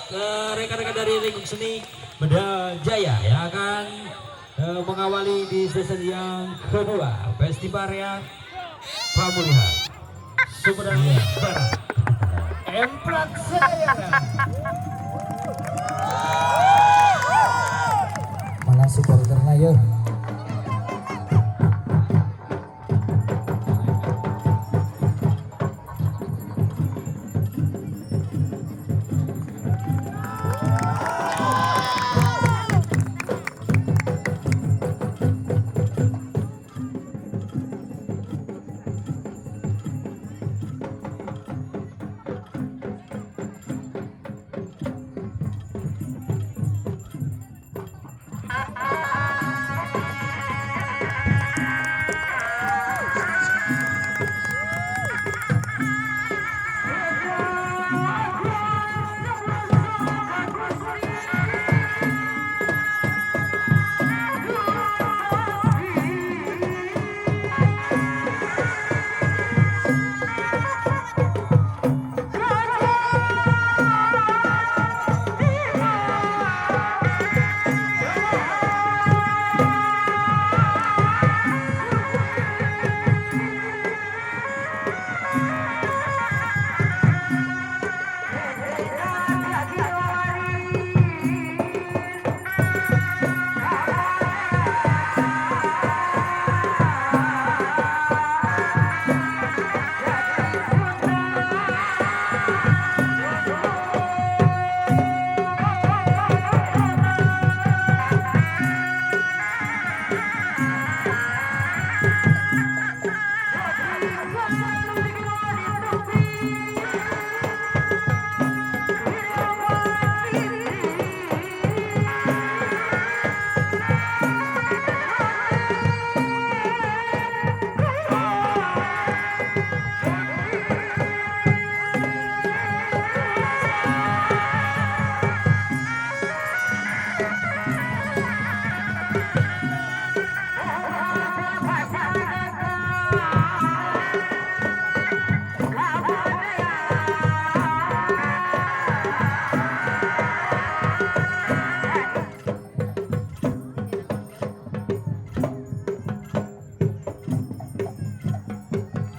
rekan-rekan dari Lingkup Seni Benda Jaya yang akan mengawali di season yang kedua Festival yang Pemulihan Sumedang Barat. Emplak saya. Malah supporternya yuk.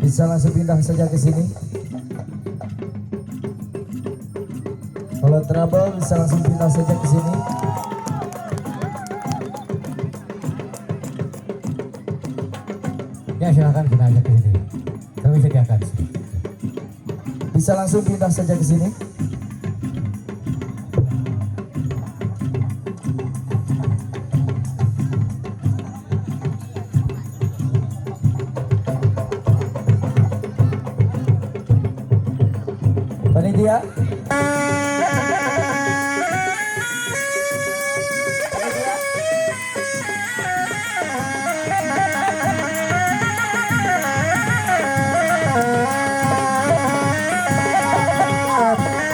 Bisa langsung pindah saja ke sini. Kalau trouble bisa langsung pindah saja ke sini. Ya silakan pindah aja ke sini. Kami sediakan. Bisa langsung pindah saja ke sini. Panitia. Panitia.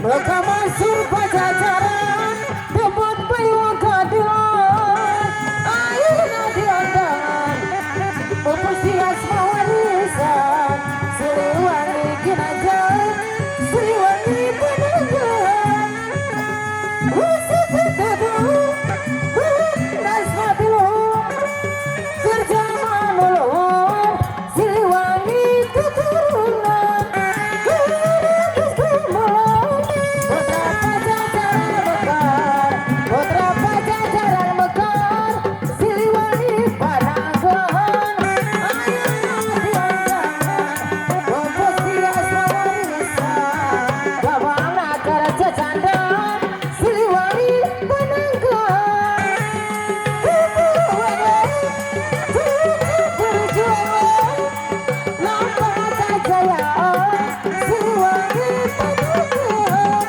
Rekamasur pajajaran tempat bayuan keadilan ayeuna diandangan Pupusi asma warisan Siliwangi Ginanjar Siliwangi Penanggalan Usut tutup Nasma bilung Kerja manulung Siliwangi keturunan Kuris kumulung Putra pajajaran mekar Siliwangi Pananggalan ayeuna diandangan Pupusi asma warisan Gawangna kerja candaan Siliwangi Pananggalan berjuang lambang kejayaan Siliwangi Pananggalan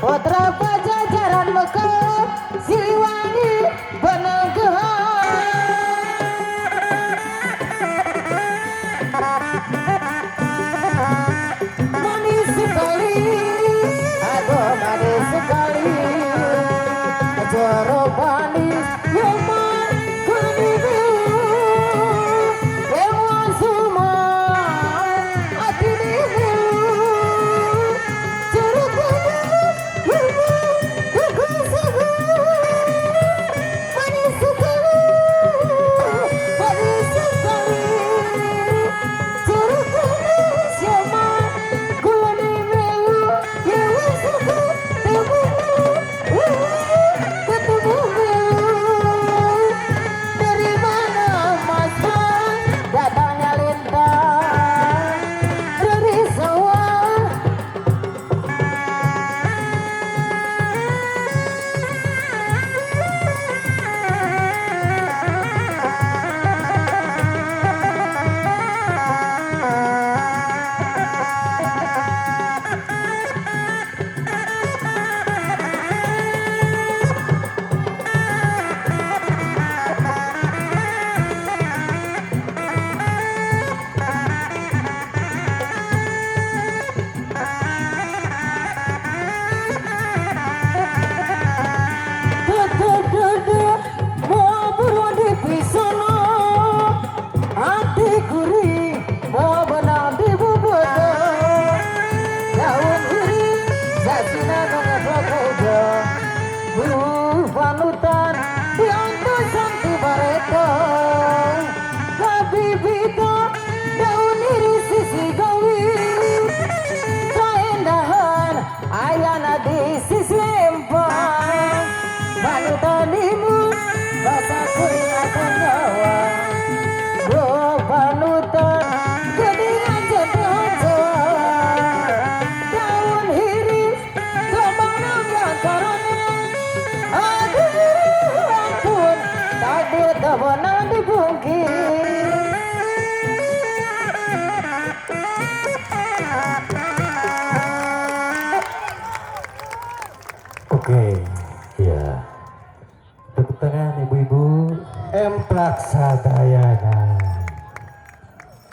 Putra pajajaran mekar Siliwangi Pananggalan manis sekali aduh manis sekali jeruk manis yang mengenibu lewat semua hati ini jeruk manis yang mengenibu manis sekali jeruk manis yang dari mana Mas datangnya lintang dari sawah duduk mau buruan di pisono hati gurih mau benang di bubodo daun iri jasina nongedokojo panutan di antusan di bareto kabibito daun iri sisi gawi kaendahan ayana di sisi empang panutan imun basah keringatan nyawa panutan gedingan jendojo daun hiris kembang nambang karana aduh ampun tadi tawanan dibungkit Oke, ya. Tepuk tangan ibu-ibu. Emplak sadayana.